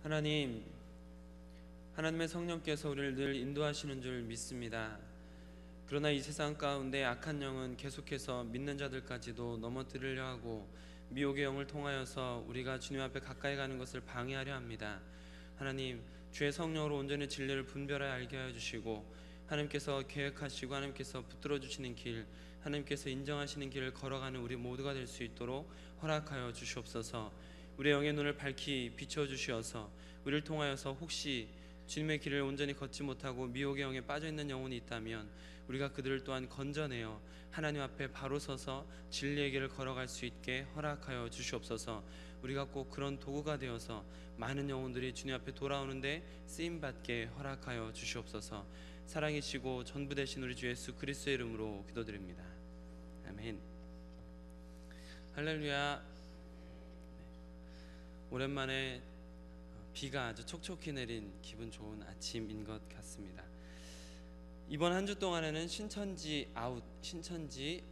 하나님, 하나님의 성령께서 우리를 늘 인도하시는 줄 믿습니다. 그러나 이 세상 가운데 악한 영은 계속해서 믿는 자들까지도 넘어뜨리려 하고 미혹의 영을 통하여서 우리가 주님 앞에 가까이 가는 것을 방해하려 합니다. 하나님, 주의 성령으로 온전히 진리를 분별하여 알게 하여 주시고 하나님께서 계획하시고 하나님께서 붙들어 주시는 길, 하나님께서 인정하시는 길을 걸어가는 우리 모두가 될 수 있도록 허락하여 주시옵소서. 우리의 영의 눈을 밝히 비춰주시어서 우리를 통하여서 혹시 주님의 길을 온전히 걷지 못하고 미혹의 영에 빠져있는 영혼이 있다면 우리가 그들을 또한 건져내어 하나님 앞에 바로 서서 진리의 길을 걸어갈 수 있게 허락하여 주시옵소서. 우리가 꼭 그런 도구가 되어서 많은 영혼들이 주님 앞에 돌아오는데 쓰임받게 허락하여 주시옵소서. 사랑이시고 전부 되신 우리 주 예수 그리스도의 이름으로 기도드립니다. 아멘. 할렐루야. 오랜만에 비가 아주 촉촉히 내린 기분 좋은 아침인 것 같습니다. 이번 한 주 동안에는 신천지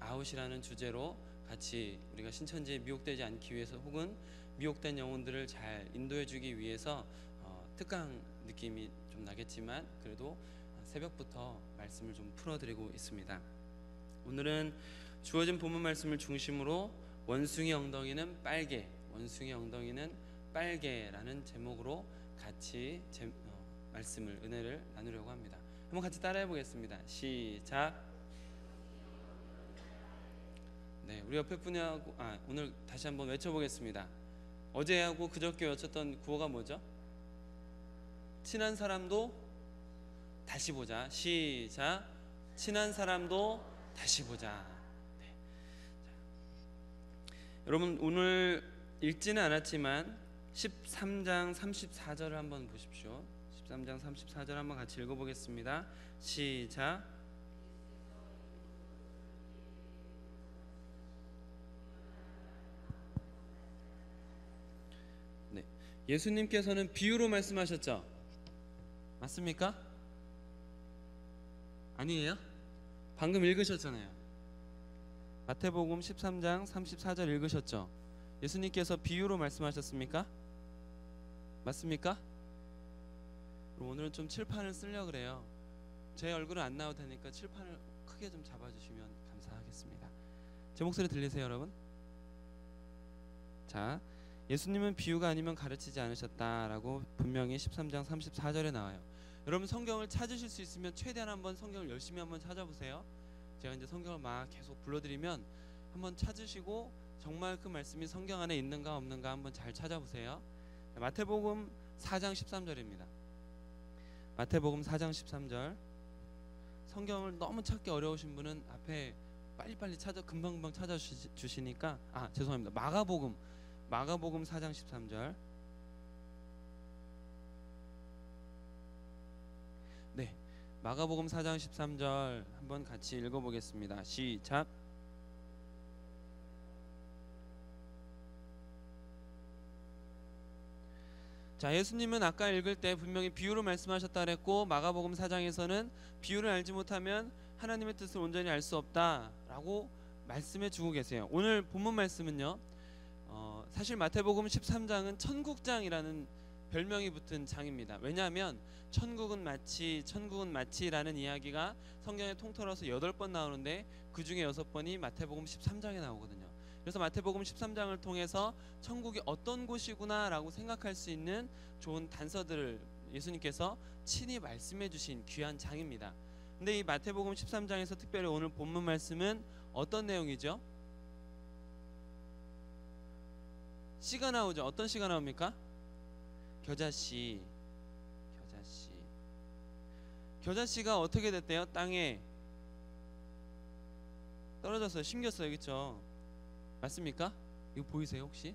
아웃이라는 주제로 같이 우리가 신천지에 미혹되지 않기 위해서 혹은 미혹된 영혼들을 잘 인도해 주기 위해서 특강 느낌이 좀 나겠지만 그래도 새벽부터 말씀을 좀 풀어드리고 있습니다. 오늘은 주어진 본문 말씀을 중심으로 원숭이 엉덩이는 빨개, 원숭이 엉덩이는 빨개라는 제목으로 같이 말씀을, 은혜를 나누려고 합니다. 한번 같이 따라해 보겠습니다. 시작. 네, 우리 옆에 분하고 오늘 다시 한번 외쳐보겠습니다. 어제하고 그저께 외쳤던 구호가 뭐죠? 친한 사람도 다시 보자. 시작. 친한 사람도 다시 보자. 네. 자, 여러분 오늘 읽지는 않았지만 13장 34절을 한번 보십시오. 13장 34절 한번 같이 읽어보겠습니다. 시작. 네, 예수님께서는 비유로 말씀하셨죠? 맞습니까? 아니에요? 방금 읽으셨잖아요. 마태복음 13장 34절 읽으셨죠? 예수님께서 비유로 말씀하셨습니까? 맞습니까? 오늘은 좀 칠판을 쓰려고 그래요. 제 얼굴은 안 나와도 되니까 칠판을 크게 좀 잡아주시면 감사하겠습니다. 제 목소리 들리세요, 여러분? 자, 예수님은 비유가 아니면 가르치지 않으셨다라고 분명히 13장 34절에 나와요. 여러분 성경을 찾으실 수 있으면 최대한 한번 성경을 열심히 한번 찾아보세요. 제가 이제 성경을 막 계속 불러드리면 한번 찾으시고 정말 그 말씀이 성경 안에 있는가 없는가 한번 잘 찾아보세요. 마태복음 4장 13절입니다. 마태복음 4장 13절. 성경을 너무 찾기 어려우신 분은 앞에 빨리빨리 금방금방 찾아주시니까 죄송합니다. 마가복음 4장 13절. 네, 마가복음 4장 13절 한번 같이 읽어보겠습니다. 시작. 자, 예수님은 아까 읽을 때 분명히 비유로 말씀하셨다 그랬고 마가복음 4장에서는 비유를 알지 못하면 하나님의 뜻을 온전히 알 수 없다라고 말씀해 주고 계세요. 오늘 본문 말씀은요, 사실 마태복음 13장은 천국장이라는 별명이 붙은 장입니다. 왜냐하면 천국은 마치라는 이야기가 성경에 통틀어서 8번 나오는데 그 중에 6번이 마태복음 13장에 나오거든요. 그래서 마태복음 13장을 통해서 천국이 어떤 곳이구나 라고 생각할 수 있는 좋은 단서들을 예수님께서 친히 말씀해 주신 귀한 장입니다. 근데 이 마태복음 13장에서 특별히 오늘 본문 말씀은 어떤 내용이죠? 씨가 나오죠. 어떤 씨가 나옵니까? 겨자씨가 어떻게 됐대요? 땅에 떨어져서 심겼어요. 그렇죠? 맞습니까? 이거 보이세요 혹시?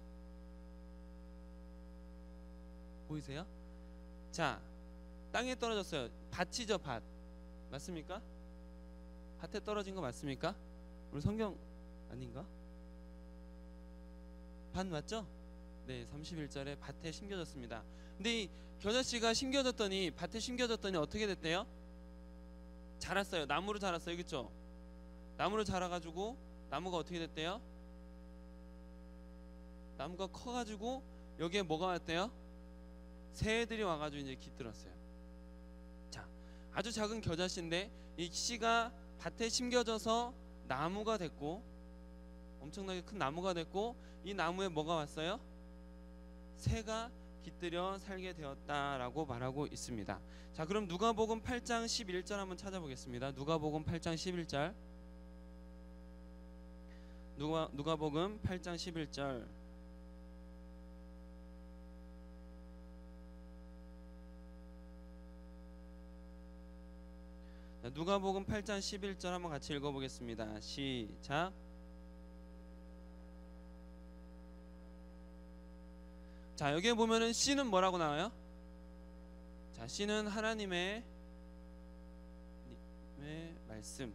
보이세요? 자, 땅에 떨어졌어요. 밭이죠, 밭. 맞습니까? 밭에 떨어진 거 맞습니까? 우리 성경 아닌가? 밭 맞죠? 네, 31절에 밭에 심겨졌습니다. 근데 이 겨자씨가 밭에 심겨졌더니 어떻게 됐대요? 자랐어요. 나무로 자랐어요. 그렇죠? 나무로 자라가지고 나무가 어떻게 됐대요? 나무가 커가지고 여기에 뭐가 왔대요? 새들이 와가지고 이제 깃들었어요. 자, 아주 작은 겨자씨인데 이 씨가 밭에 심겨져서 나무가 됐고, 엄청나게 큰 나무가 됐고, 이 나무에 뭐가 왔어요? 새가 깃들여 살게 되었다라고 말하고 있습니다. 자, 그럼 누가복음 8장 11절 한번 찾아보겠습니다. 누가복음 8장 11절. 누가복음 8장 11절. 자, 누가복음 8장 11절 한번 같이 읽어보겠습니다. 시작. 자, 여기에 보면은 씨는 뭐라고 나와요? 자, 씨는 하나님의 말씀.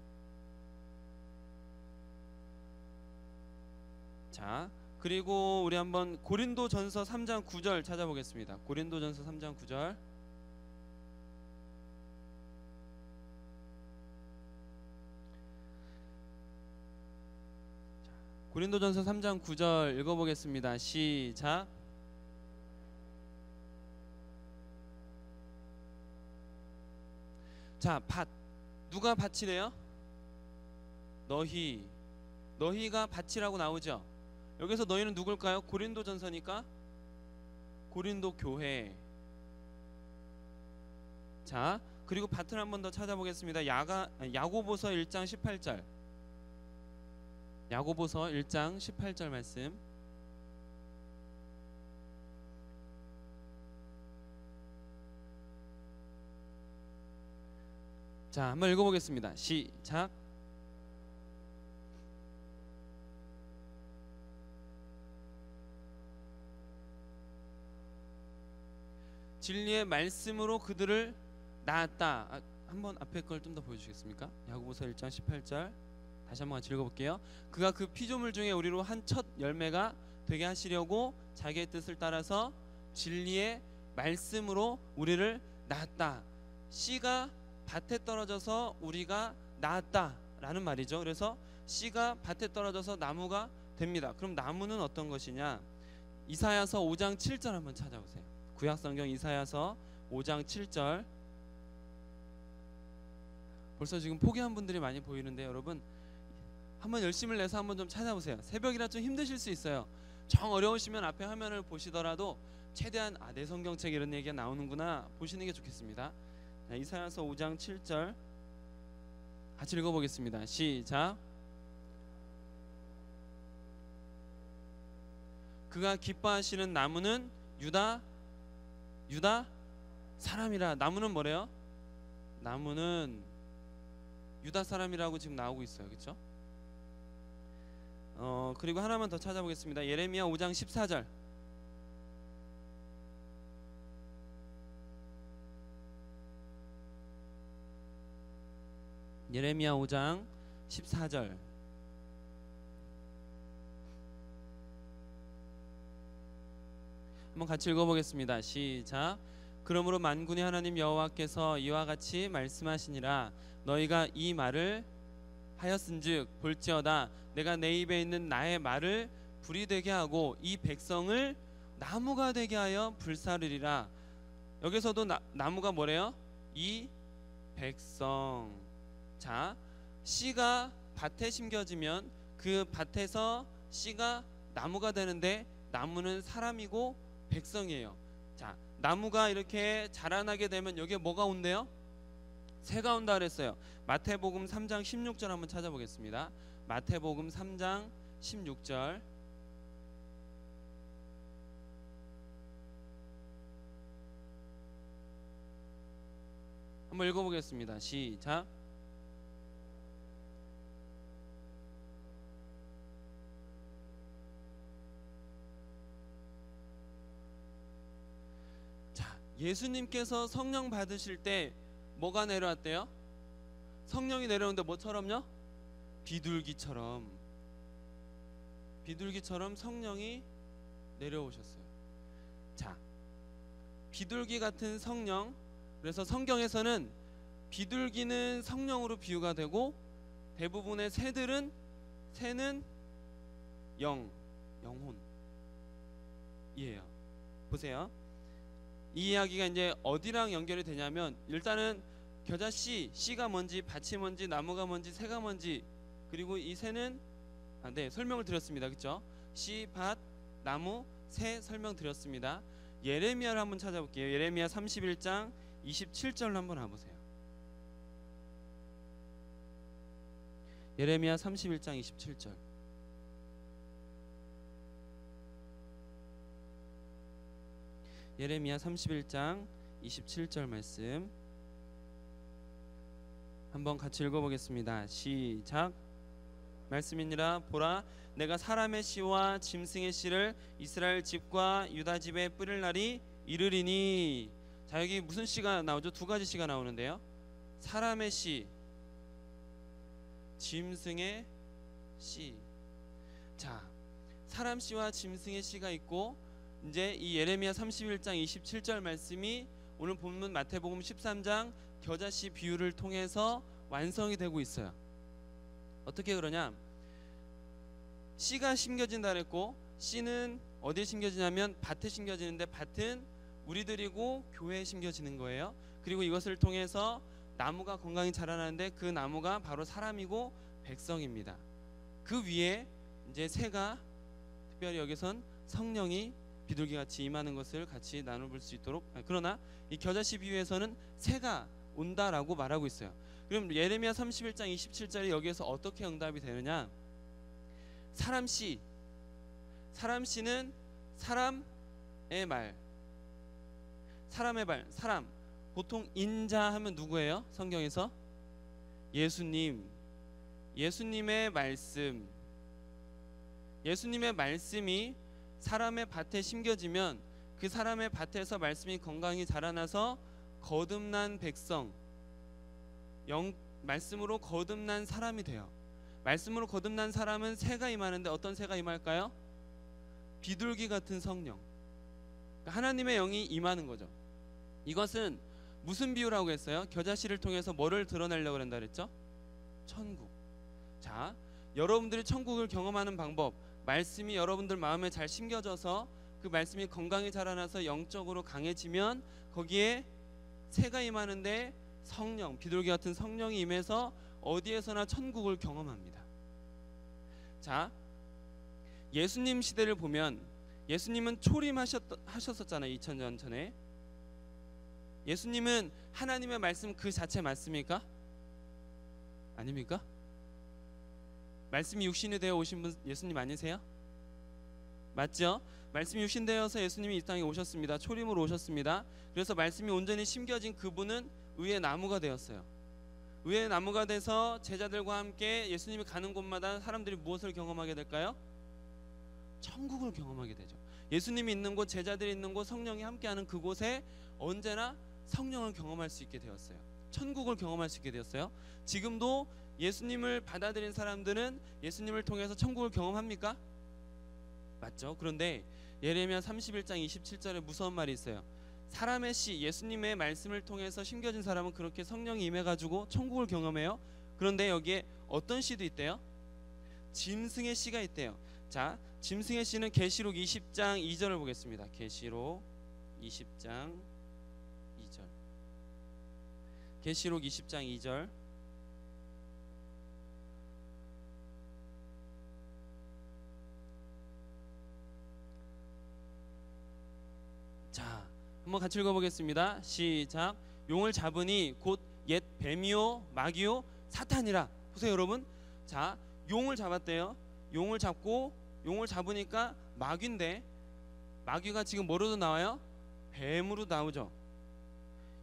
자, 그리고 우리 한번 고린도전서 3장 9절 찾아보겠습니다. 고린도전서 3장 9절. 고린도전서 3장 9절 읽어보겠습니다. 시작. 자, 밭. 누가 밭이래요? 너희가 밭이라고 나오죠. 여기서 너희는 누굴까요? 고린도전서니까 고린도 교회. 자, 그리고 밭을 한 번 더 찾아보겠습니다. 야고보서 1장 18절. 야고보서 1장 18절 말씀. 자, 한번 읽어보겠습니다. 시작. 진리의 말씀으로 그들을 낳았다. 한번 앞에 걸 좀 더 보여주시겠습니까? 야고보서 1장 18절 다시 한번 같이 읽어볼게요. 그가 그 피조물 중에 우리로 한 첫 열매가 되게 하시려고 자기의 뜻을 따라서 진리의 말씀으로 우리를 낳았다. 씨가 밭에 떨어져서 우리가 낳았다라는 말이죠. 그래서 씨가 밭에 떨어져서 나무가 됩니다. 그럼 나무는 어떤 것이냐? 이사야서 5장 7절 한번 찾아보세요. 구약성경 이사야서 5장 7절. 벌써 지금 포기한 분들이 많이 보이는데 여러분 한번 열심을 내서 한번 좀 찾아보세요. 새벽이라 좀 힘드실 수 있어요. 정 어려우시면 앞에 화면을 보시더라도 최대한 내 성경책 이런 얘기가 나오는구나 보시는 게 좋겠습니다. 자, 이사야서 5장 7절 같이 읽어보겠습니다. 시작. 그가 기뻐하시는 나무는 유다 사람이라. 나무는 뭐래요? 나무는 유다 사람이라고 지금 나오고 있어요. 그렇죠? 그리고 하나만 더 찾아보겠습니다. 예레미야 5장 14절. 예레미야 5장 14절. 한번 같이 읽어보겠습니다. 시작. 그러므로 만군의 하나님 여호와께서 이와 같이 말씀하시니라. 너희가 이 말을 하였은즉 볼지어다 내가 내 입에 있는 나의 말을 불이 되게 하고 이 백성을 나무가 되게 하여 불사르리라. 여기서도 나무가 뭐래요? 이 백성. 자, 씨가 밭에 심겨지면 그 밭에서 씨가 나무가 되는데 나무는 사람이고 백성이에요. 자, 나무가 이렇게 자라나게 되면 여기에 뭐가 온대요? 새가 온다 그랬어요. 마태복음 3장 16절 한번 찾아보겠습니다. 마태복음 3장 16절. 한번 읽어보겠습니다. 시작. 자, 예수님께서 성령 받으실 때 뭐가 내려왔대요? 성령이 내려오는데 뭐처럼요? 비둘기처럼 성령이 내려오셨어요. 자, 비둘기 같은 성령. 그래서 성경에서는 비둘기는 성령으로 비유가 되고 대부분의 새는 영혼이에요. 보세요. 이 이야기가 이제 어디랑 연결이 되냐면 일단은 겨자 씨가 뭔지 밭이 뭔지 나무가 뭔지 새가 뭔지 그리고 이 새는 네, 설명을 드렸습니다. 그렇죠? 씨, 밭, 나무, 새 설명드렸습니다. 예레미야를 한번 찾아볼게요. 예레미야 31장 27절로 한번 와보세요. 예레미야 31장 27절. 예레미야 31장 27절 말씀 한번 같이 읽어보겠습니다. 시작. 말씀이니라. 보라, 내가 사람의 씨와 짐승의 씨를 이스라엘 집과 유다 집에 뿌릴 날이 이르리니. 자, 여기 무슨 씨가 나오죠? 두 가지 씨가 나오는데요. 사람의 씨, 짐승의 씨. 자, 사람 씨와 짐승의 씨가 있고 이제 이 예레미야 31장 27절 말씀이 오늘 본문 마태복음 13장 겨자씨 비유를 통해서 완성이 되고 있어요. 어떻게 그러냐? 씨가 심겨진다 그랬고 씨는 어디에 심겨지냐면 밭에 심겨지는데 밭은 우리들이고 교회에 심겨지는 거예요. 그리고 이것을 통해서 나무가 건강히 자라나는데 그 나무가 바로 사람이고 백성입니다. 그 위에 이제 새가 특별히 여기선 성령이 비둘기같이 임하는 것을 같이 나눠볼 수 있도록 그러나 이 겨자씨 비유에서는 새가 온다라고 말하고 있어요. 그럼 예레미야 31장 27절이 여기에서 어떻게 응답이 되느냐? 사람 씨는 사람의 말, 사람의 말, 사람. 보통 인자 하면 누구예요? 성경에서 예수님의 말씀, 예수님의 말씀이 사람의 밭에 심겨지면 그 사람의 밭에서 말씀이 건강히 자라나서 거듭난 백성, 말씀으로 거듭난 사람이 돼요. 말씀으로 거듭난 사람은 새가 임하는데 어떤 새가 임할까요? 비둘기 같은 성령, 하나님의 영이 임하는 거죠. 이것은 무슨 비유라고 했어요? 겨자씨를 통해서 뭐를 드러내려고 한다 그랬죠? 천국. 자, 여러분들이 천국을 경험하는 방법, 말씀이 여러분들 마음에 잘 심겨져서 그 말씀이 건강히 자라나서 영적으로 강해지면 거기에 새가 임하는데 성령, 비둘기 같은 성령이 임해서 어디에서나 천국을 경험합니다. 자, 예수님 시대를 보면 예수님은 초림하셨었잖아요. 2000년 전에. 예수님은 하나님의 말씀 그 자체 맞습니까? 아닙니까? 말씀이 육신이 되어 오신 분 예수님 아니세요? 맞죠? 말씀이 육신 되어서 예수님이 이 땅에 오셨습니다. 초림으로 오셨습니다. 그래서 말씀이 온전히 심겨진 그분은 의의 나무가 되었어요. 의의 나무가 돼서 제자들과 함께 예수님이 가는 곳마다 사람들이 무엇을 경험하게 될까요? 천국을 경험하게 되죠. 예수님이 있는 곳, 제자들이 있는 곳, 성령이 함께하는 그곳에 언제나 성령을 경험할 수 있게 되었어요. 천국을 경험할 수 있게 되었어요. 지금도 예수님을 받아들인 사람들은 예수님을 통해서 천국을 경험합니까? 맞죠? 그런데 예레미야 31장 27절에 무서운 말이 있어요. 사람의 씨, 예수님의 말씀을 통해서 심겨진 사람은 그렇게 성령이 임해가지고 천국을 경험해요. 그런데 여기에 어떤 씨도 있대요? 짐승의 씨가 있대요. 자, 짐승의 씨는 계시록 20장 2절을 보겠습니다. 계시록 20장 2절. 계시록 20장 2절. 자, 한번 같이 읽어보겠습니다. 시작. 용을 잡으니 곧 옛 뱀이요 마귀요 사탄이라. 보세요 여러분. 자, 용을 잡았대요. 용을 잡으니까 마귀인데 마귀가 지금 뭐로도 나와요? 뱀으로 나오죠.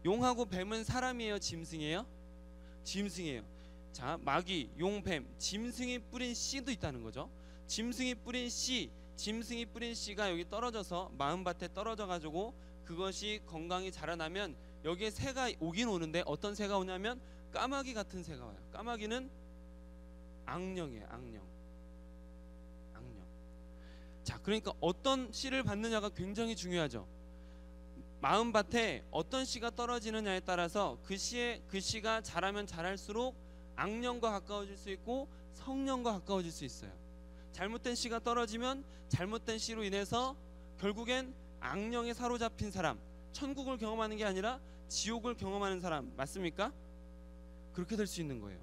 용하고 뱀은 사람이에요, 짐승이에요? 짐승이에요. 자, 마귀, 용, 뱀, 짐승이 뿌린 씨도 있다는 거죠. 짐승이 뿌린 씨가 여기 떨어져서 마음밭에 떨어져 가지고 그것이 건강히 자라나면 여기에 새가 오긴 오는데 어떤 새가 오냐면 까마귀 같은 새가 와요. 까마귀는 악령이에요. 악령. 자, 그러니까 어떤 씨를 받느냐가 굉장히 중요하죠. 마음밭에 어떤 씨가 떨어지느냐에 따라서 그 씨가 자라면 자랄수록 악령과 가까워질 수 있고 성령과 가까워질 수 있어요. 잘못된 씨가 떨어지면 잘못된 씨로 인해서 결국엔 악령에 사로잡힌 사람, 천국을 경험하는 게 아니라 지옥을 경험하는 사람, 맞습니까? 그렇게 될 수 있는 거예요.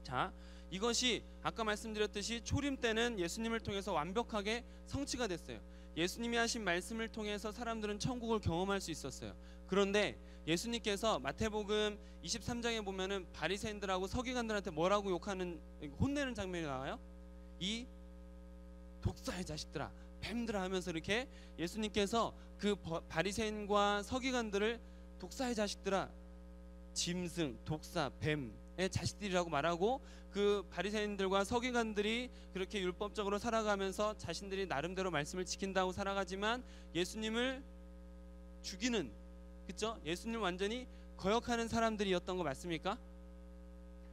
자, 이것이 아까 말씀드렸듯이 초림 때는 예수님을 통해서 완벽하게 성취가 됐어요. 예수님이 하신 말씀을 통해서 사람들은 천국을 경험할 수 있었어요. 그런데 예수님께서 마태복음 23장에 보면은 바리새인들하고 서기관들한테 뭐라고 욕하는, 혼내는 장면이 나와요. 이 독사의 자식들아, 뱀들아 하면서 이렇게 예수님께서 그 바리새인과 서기관들을 독사의 자식들아, 짐승, 독사, 뱀의 자식들이라고 말하고, 그 바리새인들과 서기관들이 그렇게 율법적으로 살아가면서 자신들이 나름대로 말씀을 지킨다고 살아가지만 예수님을 죽이는, 그렇죠? 예수님을 완전히 거역하는 사람들이었던 거 맞습니까?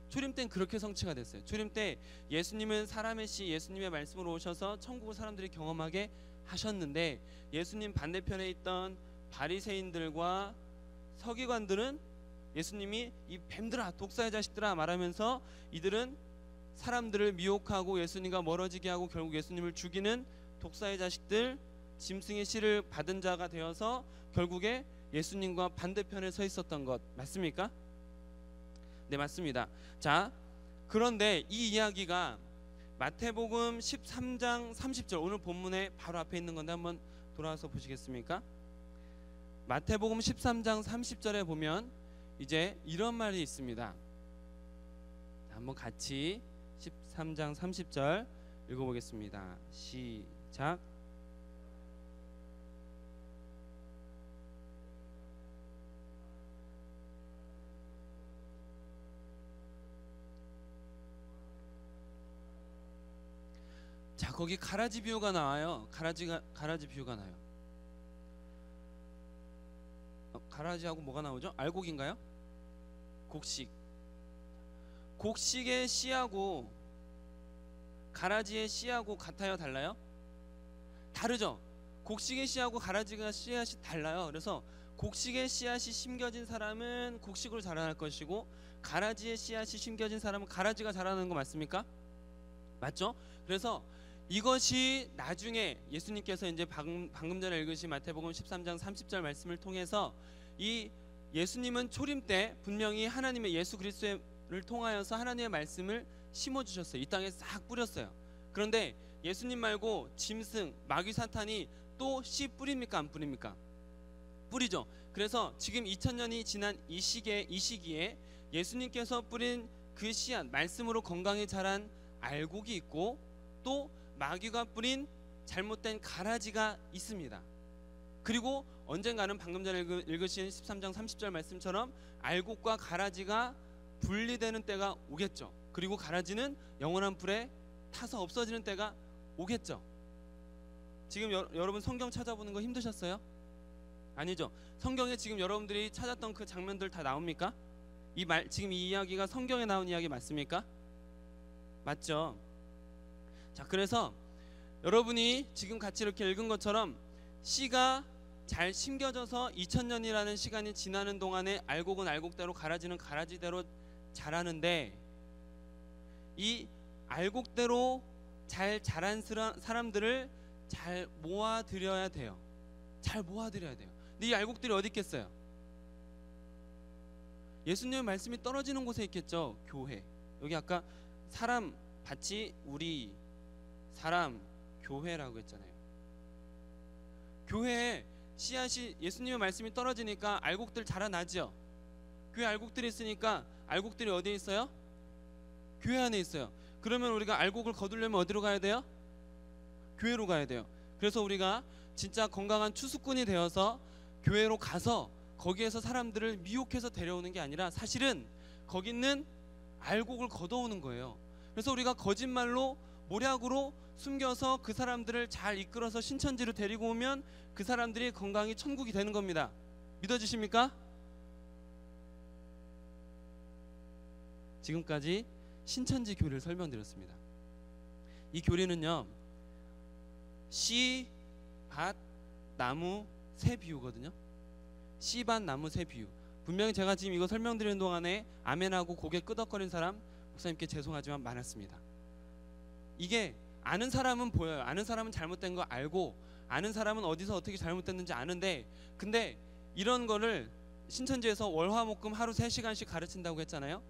초림 때는 그렇게 성취가 됐어요. 초림 때 예수님은 사람의 씨, 예수님의 말씀으로 오셔서 천국을 사람들이 경험하게 하셨는데, 예수님 반대편에 있던 바리새인들과 서기관들은 예수님이 이 뱀들아, 독사의 자식들아 말하면서 이들은 사람들을 미혹하고 예수님과 멀어지게 하고 결국 예수님을 죽이는 독사의 자식들, 짐승의 씨를 받은 자가 되어서 결국에 예수님과 반대편에 서 있었던 것 맞습니까? 네, 맞습니다. 자, 그런데 이 이야기가 마태복음 13장 30절, 오늘 본문에 바로 앞에 있는 건데 한번 돌아와서 보시겠습니까? 마태복음 13장 30절에 보면 이제 이런 말이 있습니다. 한번 같이 13장 30절 읽어보겠습니다. 시작. 자, 거기 가라지 비유가 나와요. 가라지 비유가 나요. 가라지하고 뭐가 나오죠? 알곡인가요? 곡식. 곡식의 씨하고 가라지의 씨하고 같아요, 달라요? 다르죠. 곡식의 씨하고 가라지가 씨앗이 달라요. 그래서 곡식의 씨앗이 심겨진 사람은 곡식으로 자라날 것이고, 가라지의 씨앗이 심겨진 사람은 가라지가 자라는 거 맞습니까? 맞죠? 그래서 이것이 나중에 예수님께서 이제 방금 전에 읽으신 마태복음 13장 30절 말씀을 통해서 이 예수님은 초림 때 분명히 하나님의 예수 그리스도를 통하여서 하나님의 말씀을 심어주셨어요. 이 땅에 싹 뿌렸어요. 그런데 예수님 말고 짐승, 마귀, 사탄이 또 씨 뿌립니까? 안 뿌립니까? 뿌리죠. 그래서 지금 2000년이 지난 이 시기에 예수님께서 뿌린 그 씨앗, 말씀으로 건강히 자란 알곡이 있고, 또 마귀가 뿌린 잘못된 가라지가 있습니다. 그리고 언젠가는 방금 전에 읽으신 13장 30절 말씀처럼 알곡과 가라지가 분리되는 때가 오겠죠. 그리고 가라지는 영원한 불에 타서 없어지는 때가 오겠죠. 지금 여러분 성경 찾아보는 거 힘드셨어요? 아니죠. 성경에 지금 여러분들이 찾았던 그 장면들 다 나옵니까? 지금 이 이야기가 성경에 나온 이야기 맞습니까? 맞죠. 자, 그래서 여러분이 지금 같이 이렇게 읽은 것처럼 씨가 잘 심겨져서 2000년이라는 시간이 지나는 동안에 알곡은 알곡대로, 가라지는 가라지대로 자라는데, 이 알곡대로 잘 자란 사람들을 잘 모아들여야 돼요. 잘 모아들여야 돼요. 근데 이 알곡들이 어디 있겠어요? 예수님의 말씀이 떨어지는 곳에 있겠죠. 교회. 여기 아까 사람, 밭이 우리, 사람, 교회라고 했잖아요. 교회에 씨앗이, 예수님의 말씀이 떨어지니까 알곡들 자라나죠. 교회 알곡들이 있으니까 알곡들이 어디에 있어요? 교회 안에 있어요. 그러면 우리가 알곡을 거두려면 어디로 가야 돼요? 교회로 가야 돼요. 그래서 우리가 진짜 건강한 추수꾼이 되어서 교회로 가서 거기에서 사람들을 미혹해서 데려오는 게 아니라 사실은 거기 있는 알곡을 걷어오는 거예요. 그래서 우리가 거짓말로, 모략으로 숨겨서 그 사람들을 잘 이끌어서 신천지로 데리고 오면 그 사람들이 건강히 천국이 되는 겁니다. 믿어주십니까? 지금까지 신천지 교리를 설명드렸습니다. 이 교리는요, 씨, 밭, 나무, 새 비유거든요. 씨, 밭, 나무, 새 비유. 분명히 제가 지금 이거 설명드리는 동안에 아멘하고 고개 끄덕거리는 사람, 목사님께 죄송하지만 많았습니다. 이게 아는 사람은 보여요. 아는 사람은 잘못된 거 알고, 아는 사람은 어디서 어떻게 잘못됐는지 아는데, 근데 이런 거를 신천지에서 월화목금 하루 3시간씩 가르친다고 했잖아요.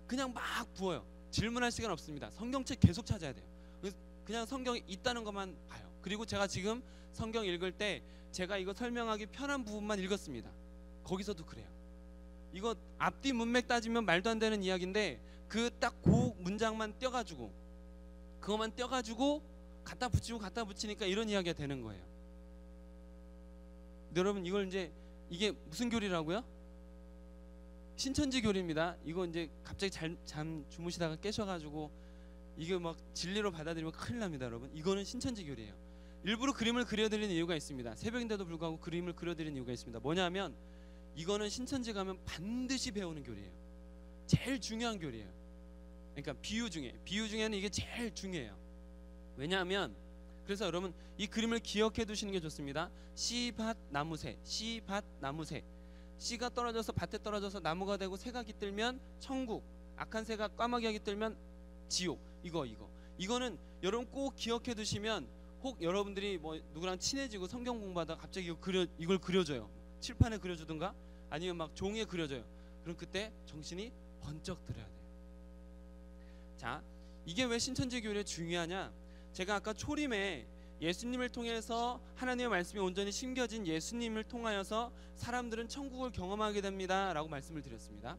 그냥 막 부어요. 질문할 시간 없습니다. 성경책 계속 찾아야 돼요. 그냥 성경이 있다는 것만 봐요. 그리고 제가 지금 성경 읽을 때 제가 이거 설명하기 편한 부분만 읽었습니다. 거기서도 그래요. 이거 앞뒤 문맥 따지면 말도 안 되는 이야기인데 그 딱 그 문장만 떼가지고 그것만 떼가지고 갖다 붙이고 갖다 붙이니까 이런 이야기가 되는 거예요. 여러분 이걸 이제 이게 무슨 교리라고요? 신천지 교리입니다. 이거 이제 갑자기 잠 주무시다가 깨셔가지고 이게 막 진리로 받아들이면 큰일 납니다, 여러분. 이거는 신천지 교리예요. 일부러 그림을 그려드리는 이유가 있습니다. 새벽인데도 불구하고 그림을 그려드리는 이유가 있습니다. 뭐냐면 이거는 신천지 가면 반드시 배우는 교리예요. 제일 중요한 교리예요. 그러니까 비유 중에는 이게 제일 중요해요. 왜냐하면 그래서 여러분 이 그림을 기억해 두시는 게 좋습니다. 씨밭 나무새, 씨밭 나무새. 씨가 떨어져서 밭에 떨어져서 나무가 되고 새가 깃들면 천국, 악한 새가 까마귀가 깃들면 지옥. 이거는 여러분 꼭 기억해 두시면 혹 여러분들이 뭐 누구랑 친해지고 성경 공부하다가 갑자기 이걸 그려줘요. 칠판에 그려주든가 아니면 막 종이에 그려줘요. 그럼 그때 정신이 번쩍 들어야 돼요. 자, 이게 왜 신천지 교리에 중요하냐? 제가 아까 초림에 예수님을 통해서 하나님의 말씀이 온전히 심겨진 예수님을 통하여서 사람들은 천국을 경험하게 됩니다 라고 말씀을 드렸습니다.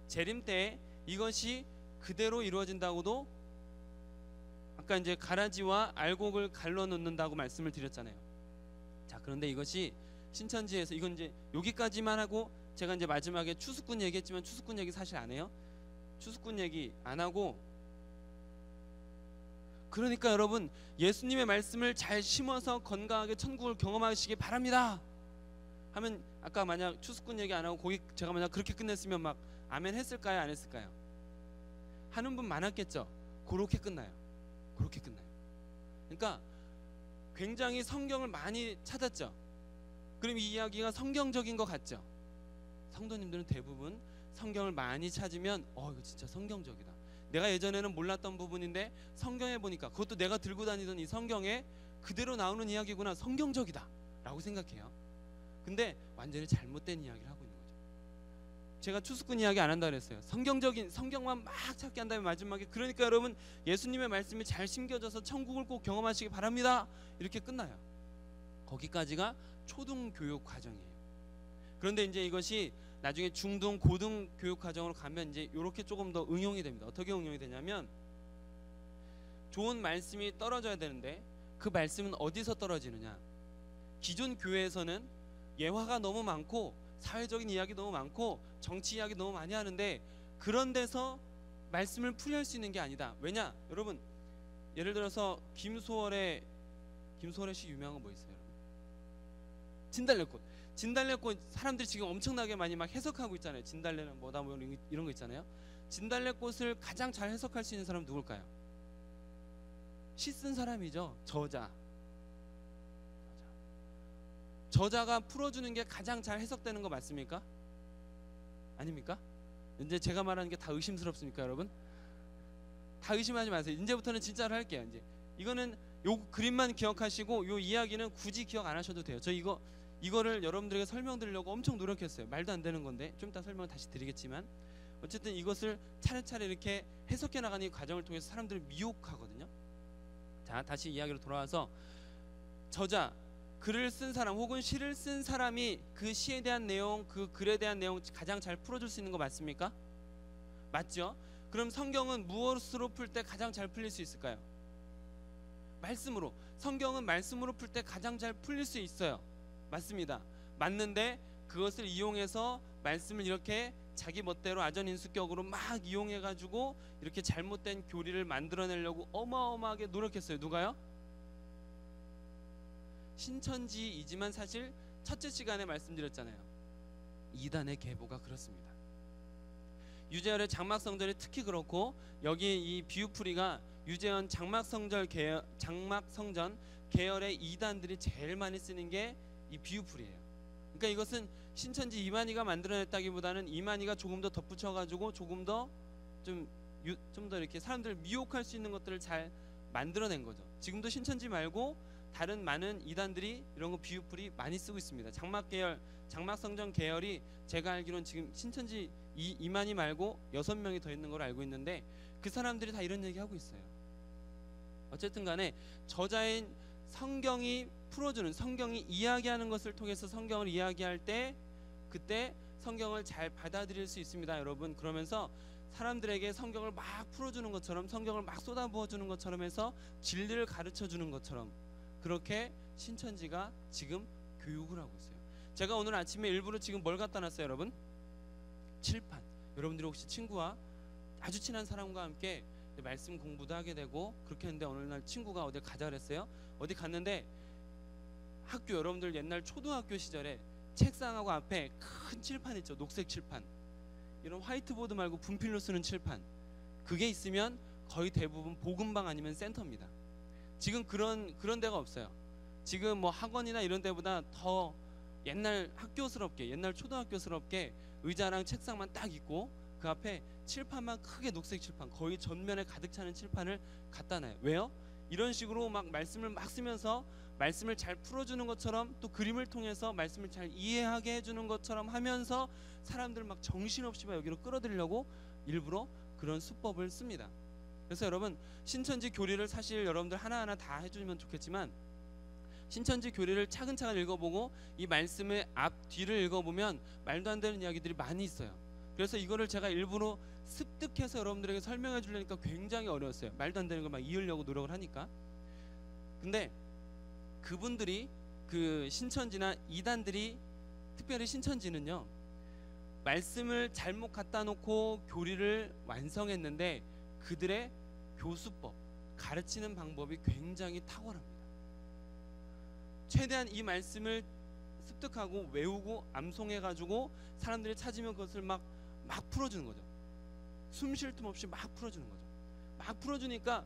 재림 때 이것이 그대로 이루어진다고도 아까 이제 가라지와 알곡을 갈라 놓는다고 말씀을 드렸잖아요. 자, 그런데 이것이 신천지에서 이건 이제 여기까지만 하고 제가 이제 마지막에 추수꾼 얘기했지만 추수꾼 얘기 사실 안 해요. 추수꾼 얘기 안 하고 그러니까 여러분 예수님의 말씀을 잘 심어서 건강하게 천국을 경험하시기 바랍니다 하면 아까 만약 추수꾼 얘기 안 하고 거기 제가 만약 그렇게 끝냈으면 막 아멘 했을까요? 안 했을까요? 하는 분 많았겠죠. 그렇게 끝나요. 그러니까 굉장히 성경을 많이 찾았죠. 그럼 이 이야기가 성경적인 것 같죠. 성도님들은 대부분 성경을 많이 찾으면 이거 진짜 성경적이다. 내가 예전에는 몰랐던 부분인데 성경에 보니까 그것도 내가 들고 다니던 이 성경에 그대로 나오는 이야기구나. 성경적이다 라고 생각해요. 근데 완전히 잘못된 이야기를 하고 있는 거죠. 제가 추수꾼 이야기 안 한다 그랬어요. 성경적인 성경만 막 찾게 한 다음에 마지막에 그러니까 여러분 예수님의 말씀이 잘 심겨져서 천국을 꼭 경험하시기 바랍니다 이렇게 끝나요. 거기까지가 초등교육 과정이에요. 그런데 이제 이것이 나중에 중등 고등 교육 과정으로 가면 이제 이렇게 조금 더 응용이 됩니다. 어떻게 응용이 되냐면 좋은 말씀이 떨어져야 되는데 그 말씀은 어디서 떨어지느냐? 기존 교회에서는 예화가 너무 많고 사회적인 이야기 너무 많고 정치 이야기 너무 많이 하는데 그런 데서 말씀을 풀이할 수 있는 게 아니다. 왜냐? 여러분 예를 들어서 김소월의 시 유명한 거 뭐 있어요? 진달래꽃 사람들이 지금 엄청나게 많이 막 해석하고 있잖아요. 진달래는 뭐다 뭐 이런 거 있잖아요. 진달래꽃을 가장 잘 해석할 수 있는 사람 누굴까요? 시 쓴 사람이죠. 저자가 풀어주는 게 가장 잘 해석되는 거 맞습니까? 아닙니까? 이제 제가 말하는 게 다 의심스럽습니까, 여러분? 다 의심하지 마세요. 이제부터는 진짜로 할게요. 이제 이거는 요 그림만 기억하시고 요 이야기는 굳이 기억 안 하셔도 돼요. 저 이거를 여러분들에게 설명드리려고 엄청 노력했어요. 말도 안 되는 건데 좀 이따 설명을 다시 드리겠지만 어쨌든 이것을 차례차례 이렇게 해석해 나가는 이 과정을 통해서 사람들을 미혹하거든요. 자, 다시 이야기로 돌아와서 저자, 글을 쓴 사람 혹은 시를 쓴 사람이 그 시에 대한 내용, 그 글에 대한 내용 가장 잘 풀어줄 수 있는 거 맞습니까? 맞죠? 그럼 성경은 무엇으로 풀 때 가장 잘 풀릴 수 있을까요? 말씀으로. 성경은 말씀으로 풀 때 가장 잘 풀릴 수 있어요. 맞습니다. 맞는데 그것을 이용해서 말씀을 이렇게 자기 멋대로 아전인수격으로 막 이용해가지고 이렇게 잘못된 교리를 만들어내려고 어마어마하게 노력했어요. 누가요? 신천지이지만 사실 첫째 시간에 말씀드렸잖아요. 이단의 계보가 그렇습니다. 유재열의 장막성전이 특히 그렇고 여기 이 비유풀이가 유재현 장막성전 계열의 이단들이 제일 많이 쓰는 게 이 비유풀이에요. 그러니까 이것은 신천지 이만희가 만들어냈다기보다는 이만희가 조금 더 덧붙여가지고 조금 더 좀 더 이렇게 사람들을 미혹할 수 있는 것들을 잘 만들어낸 거죠. 지금도 신천지 말고 다른 많은 이단들이 이런 거 비유풀이 많이 쓰고 있습니다. 장막성전 계열이 제가 알기로는 지금 신천지 이만희 말고 6명이 더 있는 걸 알고 있는데 그 사람들이 다 이런 얘기 하고 있어요. 어쨌든 간에 저자인 성경이 풀어주는, 성경이 이야기하는 것을 통해서 성경을 이야기할 때 그때 성경을 잘 받아들일 수 있습니다, 여러분. 그러면서 사람들에게 성경을 막 풀어주는 것처럼, 성경을 막 쏟아부어주는 것처럼 해서 진리를 가르쳐주는 것처럼 그렇게 신천지가 지금 교육을 하고 있어요. 제가 오늘 아침에 일부러 지금 뭘 갖다 놨어요, 여러분? 칠판. 여러분들이 혹시 친구와 아주 친한 사람과 함께 말씀 공부도 하게 되고 그렇게 했는데 어느 날 친구가 어디 가자 그랬어요. 어디 갔는데 학교, 여러분들 옛날 초등학교 시절에 책상하고 앞에 큰 칠판 있죠, 녹색 칠판. 이런 화이트보드 말고 분필로 쓰는 칠판, 그게 있으면 거의 대부분 복음방 아니면 센터입니다. 지금 그런 데가 없어요. 지금 뭐 학원이나 이런 데보다 더 옛날 학교스럽게, 옛날 초등학교스럽게 의자랑 책상만 딱 있고 그 앞에 칠판만 크게 녹색 칠판, 거의 전면에 가득 차는 칠판을 갖다 놔요. 왜요? 이런 식으로 막 말씀을 막 쓰면서 말씀을 잘 풀어주는 것처럼, 또 그림을 통해서 말씀을 잘 이해하게 해주는 것처럼 하면서 사람들 막 정신없이 막 여기로 끌어들이려고 일부러 그런 수법을 씁니다. 그래서 여러분, 신천지 교리를 사실 여러분들 하나하나 다 해주면 좋겠지만 신천지 교리를 차근차근 읽어보고 이 말씀의 앞 뒤를 읽어보면 말도 안 되는 이야기들이 많이 있어요. 그래서 이거를 제가 일부러 습득해서 여러분들에게 설명해 주려니까 굉장히 어려웠어요. 말도 안 되는 걸 막 이으려고 노력을 하니까. 근데 그분들이, 그 신천지나 이단들이, 특별히 신천지는요, 말씀을 잘못 갖다 놓고 교리를 완성했는데 그들의 교수법, 가르치는 방법이 굉장히 탁월합니다. 최대한 이 말씀을 습득하고 외우고 암송해가지고 사람들이 찾으면 그것을 막 풀어주는 거죠. 숨 쉴 틈 없이 막 풀어주는 거죠. 막 풀어주니까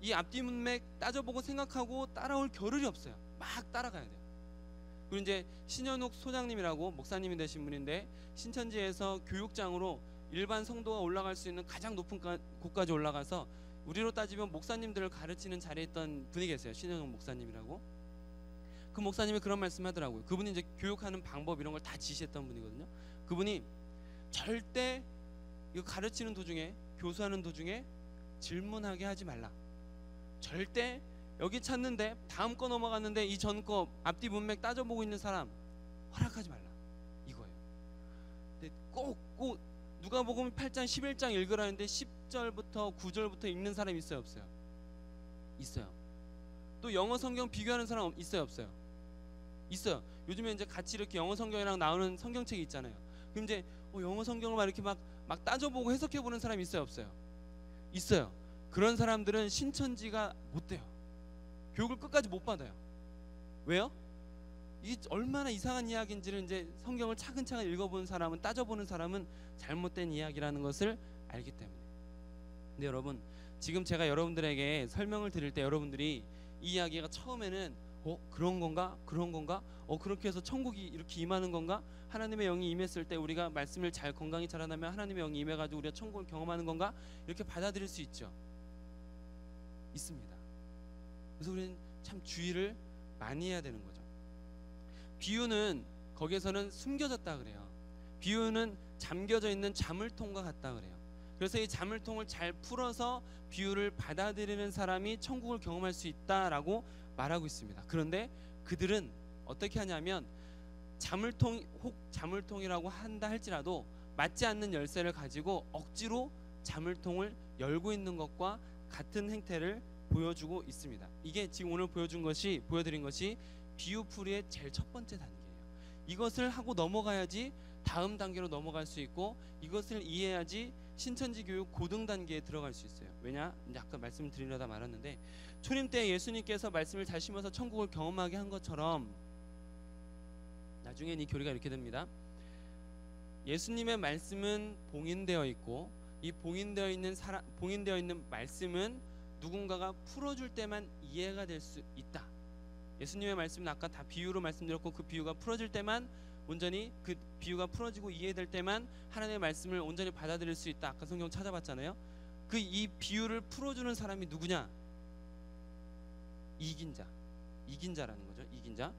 이 앞뒤 문맥 따져보고 생각하고 따라올 겨를이 없어요. 막 따라가야 돼요. 그리고 이제 신현욱 소장님이라고 목사님이 되신 분인데 신천지에서 교육장으로 일반 성도가 올라갈 수 있는 가장 높은 곳까지 올라가서 우리로 따지면 목사님들을 가르치는 자리에 있던 분이 계세요. 신현욱 목사님이라고. 그 목사님이 그런 말씀 하더라고요. 그분이 이제 교육하는 방법 이런 걸 다 지시했던 분이거든요. 그분이 절대 이거 가르치는 도중에, 교수하는 도중에 질문하게 하지 말라. 절대 여기 찾는데 다음 거 넘어갔는데 이 전 거 앞뒤 문맥 따져보고 있는 사람 허락하지 말라, 이거예요. 근데 꼭 누가복음 8장 11장 읽으라는데 10절부터 9절부터 읽는 사람 있어요, 없어요? 있어요. 또 영어 성경 비교하는 사람 있어요, 없어요? 있어요. 요즘에 이제 같이 이렇게 영어 성경이랑 나오는 성경책이 있잖아요. 그럼 이제 영어 성경을 막 이렇게 막 따져보고 해석해보는 사람 있어요, 없어요? 있어요. 그런 사람들은 신천지가 못 돼요. 교육을 끝까지 못 받아요. 왜요? 이게 얼마나 이상한 이야기인지를 이제 성경을 차근차근 읽어보는 사람은, 따져보는 사람은 잘못된 이야기라는 것을 알기 때문에. 근데 여러분, 지금 제가 여러분들에게 설명을 드릴 때 여러분들이 이 이야기가 처음에는 그런 건가? 그렇게 해서 천국이 이렇게 임하는 건가? 하나님의 영이 임했을 때 우리가 말씀을 잘 건강히 자라나면 하나님의 영이 임해가지고 우리가 천국을 경험하는 건가? 이렇게 받아들일 수 있죠. 있습니다. 그래서 우리는 참 주의를 많이 해야 되는 거죠. 비유는 거기에서는 숨겨졌다 그래요. 비유는 잠겨져 있는 자물통과 같다 그래요. 그래서 이 자물통을 잘 풀어서 비유를 받아들이는 사람이 천국을 경험할 수 있다라고 말하고 있습니다. 그런데 그들은 어떻게 하냐면 자물통이라고 한다 할지라도 맞지 않는 열쇠를 가지고 억지로 자물통을 열고 있는 것과 같은 행태를 보여주고 있습니다. 이게 지금 오늘 보여드린 것이 비유풀이의 제일 첫 번째 단계예요. 이것을 하고 넘어가야지 다음 단계로 넘어갈 수 있고, 이것을 이해해야지 신천지 교육 고등 단계에 들어갈 수 있어요. 왜냐? 이제 아까 말씀드리려다 말았는데, 초림 때 예수님께서 말씀을 잘 심어서 천국을 경험하게 한 것처럼 나중엔 이 교리가 이렇게 됩니다. 예수님의 말씀은 봉인되어 있고, 이 봉인되어 있는 말씀은 누군가가 풀어줄 때만 이해가 될 수 있다. 예수님의 말씀은 아까 다 비유로 말씀드렸고, 그 비유가 풀어질 때만 온전히, 그 비유가 풀어지고 이해될 때만 하나님의 말씀을 온전히 받아들일 수 있다. 아까 성경 찾아봤잖아요. 이 비유를 풀어주는 사람이 누구냐? 이긴 자, 이긴 자라는 거죠. 이긴 자.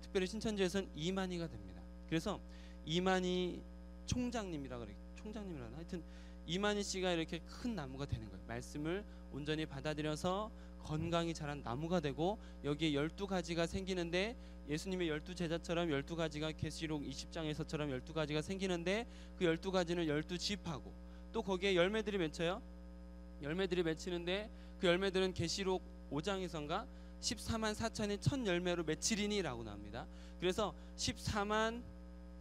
특별히 신천지에서는 이만희가 됩니다. 그래서 이만희 총장님이라 그래. 총장님이라나 하여튼 이만희 씨가 이렇게 큰 나무가 되는 거예요. 말씀을 온전히 받아들여서 건강히 자란 나무가 되고 여기에 12가지가 생기는데 예수님의 12제자처럼 12가지가 계시록 20장에서처럼 12가지가 생기는데 그 12가지는 12지파고 또 거기에 열매들이 맺혀요. 열매들이 맺히는데 그 열매들은 계시록 5장에선가 14만 4천이 첫 열매로 맺히리니라고 나옵니다. 그래서 14만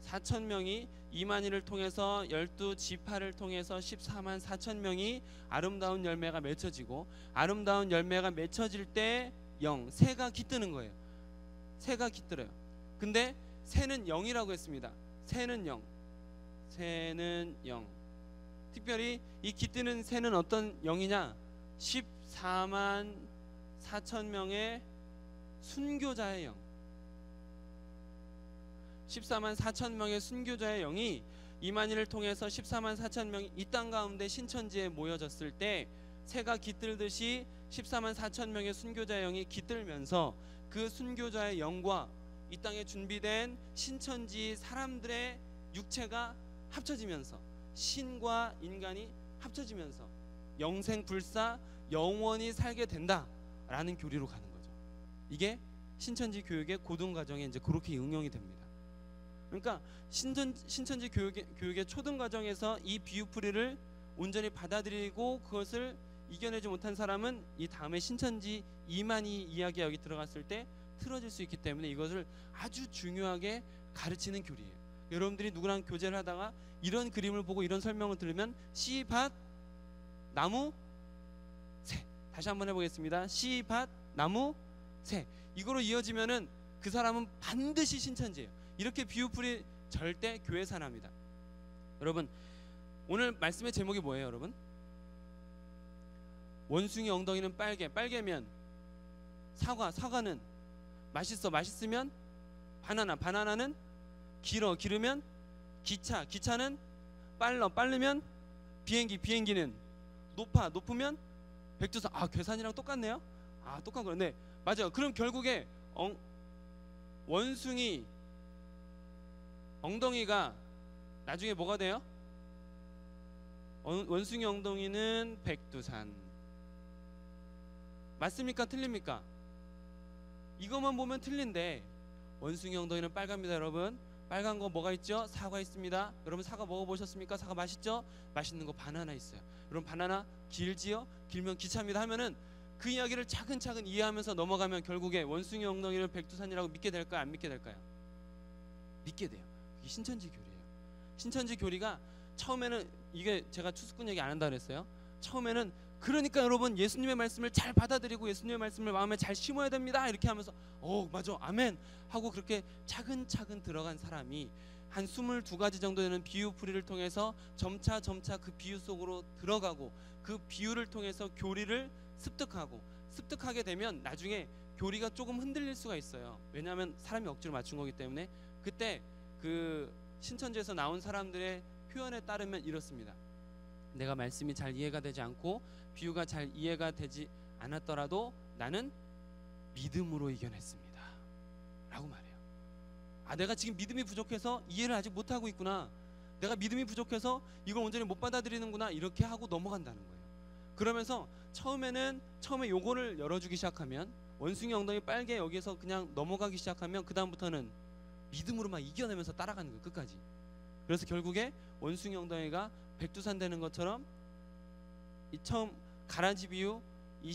4천 명이 이만희를 통해서 12지파를 통해서 14만 4천 명이 아름다운 열매가 맺혀지고 아름다운 열매가 맺혀질 때 새가 깃드는 거예요. 새가 깃들어요. 근데 새는 0이라고 했습니다. 새는 0. 새는 0. 특별히 이 깃드는 새는 어떤 0이냐? 14만 4천 명의 순교자의 0. 14만 4천 명의 순교자의 영이 이만희를 통해서 14만 4천 명이 이 땅 가운데 신천지에 모여졌을 때 새가 깃들듯이 14만 4천 명의 순교자의 영이 깃들면서 그 순교자의 영과 이 땅에 준비된 신천지 사람들의 육체가 합쳐지면서 신과 인간이 합쳐지면서 영생불사 영원히 살게 된다라는 교리로 가는 거죠. 이게 신천지 교육의 고등과정에 이제 그렇게 응용이 됩니다. 그러니까 신천지 교육의 초등 과정에서 이 비유풀이를 온전히 받아들이고 그것을 이겨내지 못한 사람은 이 다음에 신천지 이만희 이야기가 여기 들어갔을 때 틀어질 수 있기 때문에 이것을 아주 중요하게 가르치는 교리예요. 여러분들이 누구랑 교제를 하다가 이런 그림을 보고 이런 설명을 들으면 씨, 밭, 나무, 새. 다시 한번 해보겠습니다. 씨, 밭, 나무, 새. 이거로 이어지면은 그 사람은 반드시 신천지예요. 이렇게 비유풀이 절대 교회 사람이다. 여러분 오늘 말씀의 제목이 뭐예요, 여러분? 원숭이 엉덩이는 빨개면 사과는 맛있으면 바나나는 기르면 기차는 빠르면 비행기는 높으면 백두산. 괴산이랑 똑같네요. 똑같은 거네. 맞아요. 그럼 결국에 원숭이 엉덩이가 나중에 뭐가 돼요? 원숭이 엉덩이는 백두산. 맞습니까? 틀립니까? 이것만 보면 틀린데 원숭이 엉덩이는 빨갑니다. 여러분 빨간 거 뭐가 있죠? 사과 있습니다. 여러분 사과 먹어보셨습니까? 사과 맛있죠? 맛있는 거 바나나 있어요. 여러분 바나나 길지요? 길면 기차입니다 하면은 그 이야기를 차근차근 이해하면서 넘어가면 결국에 원숭이 엉덩이를 백두산이라고 믿게 될까요? 안 믿게 될까요? 믿게 돼요. 이게 신천지 교리예요. 신천지 교리가 처음에는 이게 제가 추수꾼 얘기 안 한다 그랬어요. 처음에는 그러니까 여러분 예수님의 말씀을 잘 받아들이고 예수님의 말씀을 마음에 잘 심어야 됩니다 이렇게 하면서 맞아 아멘 하고 그렇게 차근차근 들어간 사람이 한 22가지 정도 되는 비유풀이를 통해서 점차 그 비유 속으로 들어가고 그 비유를 통해서 교리를 습득하게 되면 나중에 교리가 조금 흔들릴 수가 있어요. 왜냐하면 사람이 억지로 맞춘 거기 때문에. 그때 그 신천지에서 나온 사람들의 표현에 따르면 이렇습니다. 내가 말씀이 잘 이해가 되지 않고 비유가 잘 이해가 되지 않았더라도 나는 믿음으로 이겨냈습니다 라고 말해요. 내가 지금 믿음이 부족해서 이해를 아직 못하고 있구나, 내가 믿음이 부족해서 이걸 온전히 못 받아들이는구나 이렇게 하고 넘어간다는 거예요. 그러면서 처음에 요거를 열어주기 시작하면 원숭이 엉덩이 빨개 여기에서 그냥 넘어가기 시작하면 그 다음부터는 믿음으로 막 이겨내면서 따라가는 거예요, 끝까지. 그래서 결국에 원숭이 엉덩이가 백두산 되는 것처럼 이 처음 가라지 비유, 이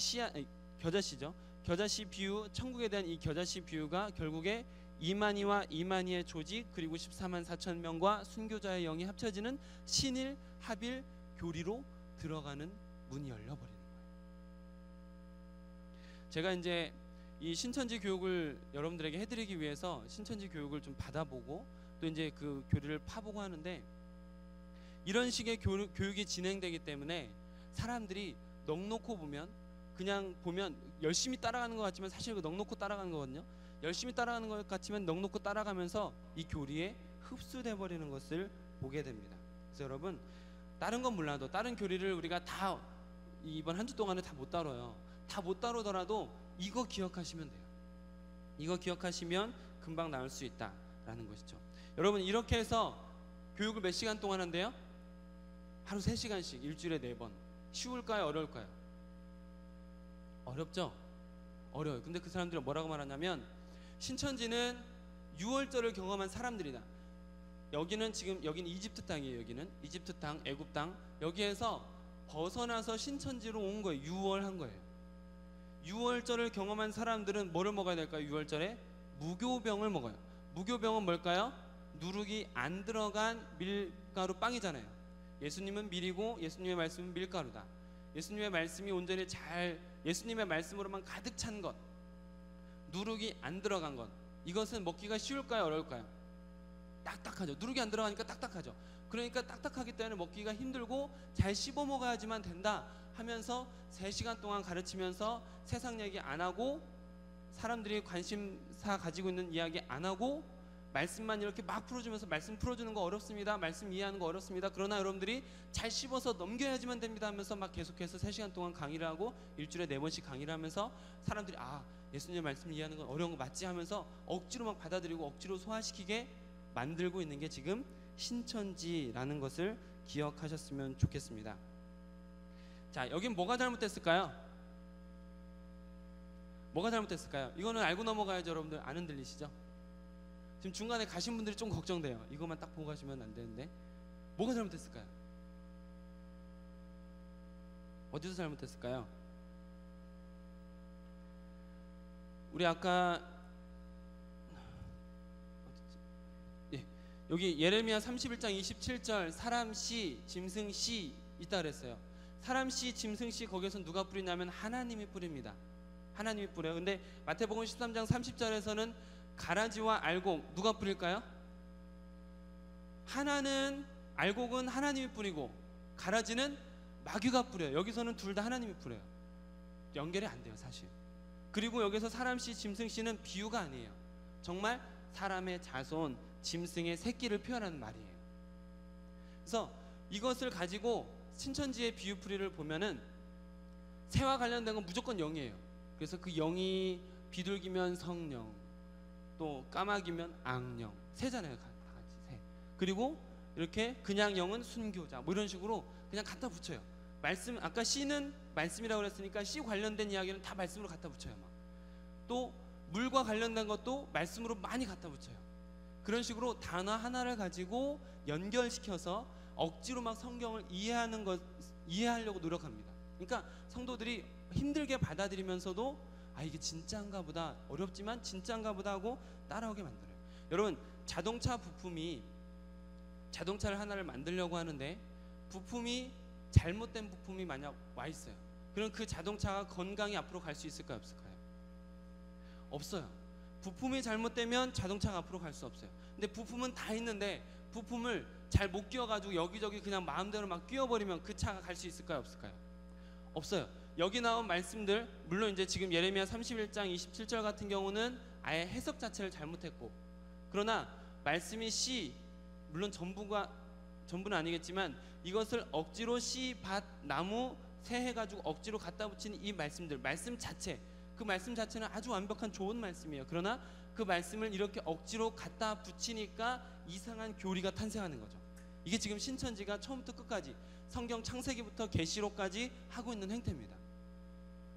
겨자씨죠. 겨자씨 비유, 천국에 대한 이 겨자씨 비유가 결국에 이만희와 이만희의 조직 그리고 14만 4천 명과 순교자의 영이 합쳐지는 신일 합일 교리로 들어가는 문이 열려버리는 거예요. 제가 이제 이 신천지 교육을 여러분들에게 해드리기 위해서 신천지 교육을 좀 받아보고 또 이제 그 교리를 파보고 하는데 이런 식의 교육이 진행되기 때문에 사람들이 넋놓고 그냥 보면 열심히 따라가는 것 같지만 사실 그 넋놓고 따라가는 거거든요. 열심히 따라가는 것 같지만 넋놓고 따라가면서 이 교리에 흡수돼 버리는 것을 보게 됩니다. 그래서 여러분 다른 건 몰라도 다른 교리를 우리가 다 이번 한 주 동안에 다 못 다뤄요. 다 못 다루더라도 이거 기억하시면 돼요. 이거 기억하시면 금방 나올 수 있다라는 것이죠. 여러분, 이렇게 해서 교육을 몇 시간 동안 한대요? 하루 3시간씩 일주일에 4번. 쉬울까요? 어려울까요? 어렵죠? 어려워요. 근데 그 사람들은 뭐라고 말하냐면, 신천지는 6월절을 경험한 사람들이다. 여기는 이집트 땅이에요. 여기는 이집트 땅, 애굽 땅. 여기에서 벗어나서 신천지로 온 거예요. 6월 한 거예요. 6월절을 경험한 사람들은 뭐를 먹어야 될까요? 6월절에 무교병을 먹어요. 무교병은 뭘까요? 누룩이 안 들어간 밀가루 빵이잖아요. 예수님은 밀이고 예수님의 말씀은 밀가루다. 예수님의 말씀이 온전히 예수님의 말씀으로만 가득 찬 것, 누룩이 안 들어간 것, 이것은 먹기가 쉬울까요? 어려울까요? 딱딱하죠. 누룩이 안 들어가니까 딱딱하죠. 그러니까 딱딱하기 때문에 먹기가 힘들고 잘 씹어 먹어야지만 된다 하면서 3시간 동안 가르치면서 세상 얘기 안 하고, 사람들이 관심사 가지고 있는 이야기 안 하고, 말씀만 이렇게 막 풀어주면서, 말씀 풀어주는 거 어렵습니다, 말씀 이해하는 거 어렵습니다, 그러나 여러분들이 잘 씹어서 넘겨야지만 됩니다 하면서 막 계속해서 3시간 동안 강의를 하고 일주일에 4번씩 강의를 하면서 사람들이 예수님의 말씀 이해하는 건 어려운 거 맞지 하면서 억지로 막 받아들이고 억지로 소화시키게 만들고 있는 게 지금 신천지라는 것을 기억하셨으면 좋겠습니다. 자, 여긴 뭐가 잘못됐을까요? 뭐가 잘못됐을까요? 이거는 알고 넘어가야죠. 여러분들 안 흔들리시죠? 지금 중간에 가신 분들이 좀 걱정돼요. 이것만 딱 보고 가시면 안 되는데 뭐가 잘못됐을까요? 어디서 잘못됐을까요? 우리 아까 여기 예레미야 31장 27절 사람 씨, 짐승 씨 있다 그랬어요. 사람 씨, 짐승 씨 거기서 누가 뿌리냐면 하나님이 뿌립니다. 하나님이 뿌려요. 근데 마태복음 13장 30절에서는 가라지와 알곡 누가 뿌릴까요? 하나는 알곡은 하나님이 뿌리고 가라지는 마귀가 뿌려요. 여기서는 둘 다 하나님이 뿌려요. 연결이 안 돼요, 사실. 그리고 여기서 사람 씨, 짐승 씨는 비유가 아니에요. 정말 사람의 자손, 짐승의 새끼를 표현하는 말이에요. 그래서 이것을 가지고 신천지의 비유풀이를 보면은 새와 관련된 건 무조건 영이에요. 그래서 그 영이 비둘기면 성령, 또 까마귀면 악령, 새잖아요, 다 같이 새. 그리고 이렇게 그냥 영은 순교자, 뭐 이런 식으로 그냥 갖다 붙여요. 말씀, 아까 씨는 말씀이라고 그랬으니까 씨 관련된 이야기는 다 말씀으로 갖다 붙여요. 막. 또 물과 관련된 것도 말씀으로 많이 갖다 붙여요. 그런 식으로 단어 하나를 가지고 연결시켜서 억지로 막 성경을 이해하려고 노력합니다. 그러니까 성도들이 힘들게 받아들이면서도 이게 진짜인가 보다, 어렵지만 진짜인가 보다 하고 따라오게 만들어요. 여러분, 자동차를 하나를 만들려고 하는데 부품이 잘못된 부품이 만약 와 있어요. 그럼 그 자동차가 건강히 앞으로 갈 수 있을까요, 없을까요? 없어요. 부품이 잘못되면 자동차가 앞으로 갈 수 없어요. 근데 부품은 다 있는데 부품을 잘 못 끼워가지고 여기저기 그냥 마음대로 막 끼워버리면 그 차가 갈 수 있을까요, 없을까요? 없어요. 여기 나온 말씀들, 물론 이제 지금 예레미야 31장 27절 같은 경우는 아예 해석 자체를 잘못했고, 그러나 말씀이 씨, 물론 전부는 아니겠지만 이것을 억지로 씨, 밭, 나무, 새 해가지고 억지로 갖다 붙이는 이 말씀들, 말씀 자체, 그 말씀 자체는 아주 완벽한 좋은 말씀이에요. 그러나 그 말씀을 이렇게 억지로 갖다 붙이니까 이상한 교리가 탄생하는 거죠. 이게 지금 신천지가 처음부터 끝까지 성경 창세기부터 계시록까지 하고 있는 행태입니다.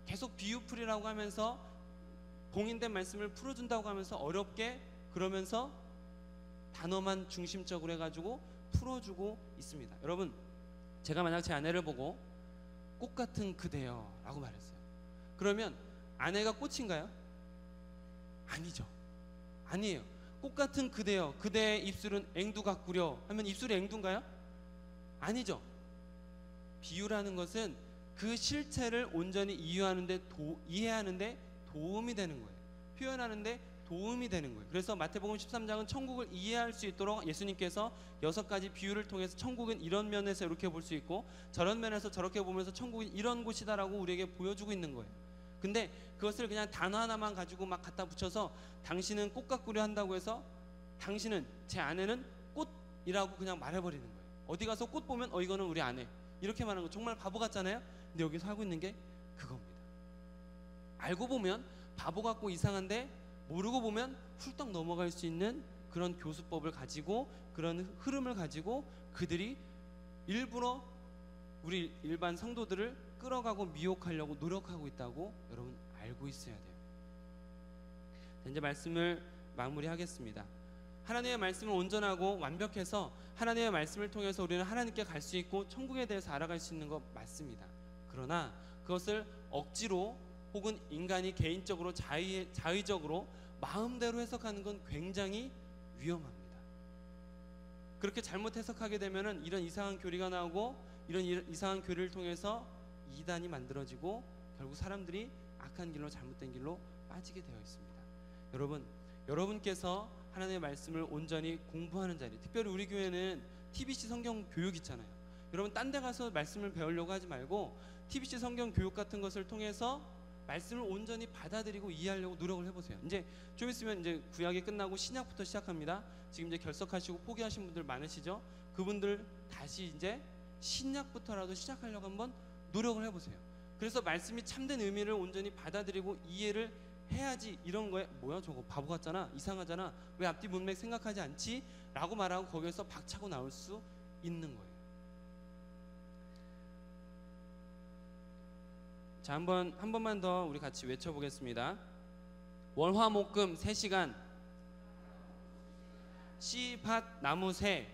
계속 비유풀이라고 하면서 봉인된 말씀을 풀어준다고 하면서 어렵게, 그러면서 단어만 중심적으로 해가지고 풀어주고 있습니다. 여러분, 제가 만약 제 아내를 보고 꽃 같은 그대여 라고 말했어요. 그러면 아내가 꽃인가요? 아니죠. 아니에요. 꽃 같은 그대여, 그대의 입술은 앵두 같구려 하면 입술이 앵두인가요? 아니죠. 비유라는 것은 그 실체를 온전히 이해하는데 도움이 되는 거예요. 표현하는데 도움이 되는 거예요. 그래서 마태복음 13장은 천국을 이해할 수 있도록 예수님께서 6가지 비유를 통해서 천국은 이런 면에서 이렇게 볼 수 있고 저런 면에서 저렇게 보면서 천국은 이런 곳이다라고 우리에게 보여주고 있는 거예요. 근데 그것을 그냥 단어 하나만 가지고 막 갖다 붙여서 당신은 꽃 가꾸려 한다고 해서 당신은, 제 아내는 꽃이라고 그냥 말해버리는 거예요. 어디 가서 꽃 보면 이거는 우리 아내, 이렇게 말하는 거 정말 바보 같잖아요. 근데 여기서 하고 있는 게 그겁니다. 알고 보면 바보 같고 이상한데 모르고 보면 훌떡 넘어갈 수 있는 그런 교수법을 가지고 그런 흐름을 가지고 그들이 일부러 우리 일반 성도들을 끌어가고 미혹하려고 노력하고 있다고 여러분 알고 있어야 돼요. 이제 말씀을 마무리하겠습니다. 하나님의 말씀은 온전하고 완벽해서 하나님의 말씀을 통해서 우리는 하나님께 갈 수 있고 천국에 대해서 알아갈 수 있는 것 맞습니다. 그러나 그것을 억지로 혹은 인간이 개인적으로 자의적으로 마음대로 해석하는 건 굉장히 위험합니다. 그렇게 잘못 해석하게 되면은 이런 이상한 교리가 나오고 이런 이상한 교리를 통해서 이단이 만들어지고 결국 사람들이 악한 길로 잘못된 길로 빠지게 되어 있습니다. 여러분께서 하나님의 말씀을 온전히 공부하는 자리, 특별히 우리 교회는 TBC 성경 교육 있잖아요. 여러분 딴 데 가서 말씀을 배우려고 하지 말고 TBC 성경 교육 같은 것을 통해서 말씀을 온전히 받아들이고 이해하려고 노력을 해보세요. 이제 좀 있으면 이제 구약이 끝나고 신약부터 시작합니다. 지금 이제 결석하시고 포기하신 분들 많으시죠? 그분들 다시 이제 신약부터라도 시작하려고 한번 노력을 해보세요. 그래서 말씀이 참된 의미를 온전히 받아들이고 이해를 해야지. 이런 거에 뭐야 저거 바보 같잖아, 이상하잖아, 왜 앞뒤 문맥 생각하지 않지? 라고 말하고 거기에서 박차고 나올 수 있는 거예요. 자, 한 번만 더 우리 같이 외쳐보겠습니다. 월화목금 3시간 씨밭 나무새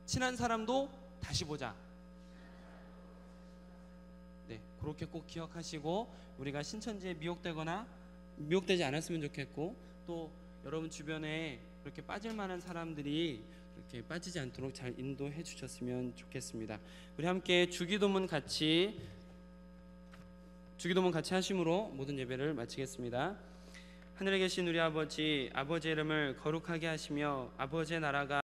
친한 사람도 다시 보자. 네, 그렇게 꼭 기억하시고 우리가 신천지에 미혹되지 않았으면 좋겠고, 또 여러분 주변에 그렇게 빠질 만한 사람들이 그렇게 빠지지 않도록 잘 인도해 주셨으면 좋겠습니다. 우리 함께 주기도문 같이 하심으로 모든 예배를 마치겠습니다. 하늘에 계신 우리 아버지, 아버지의 이름을 거룩하게 하시며 아버지의 나라가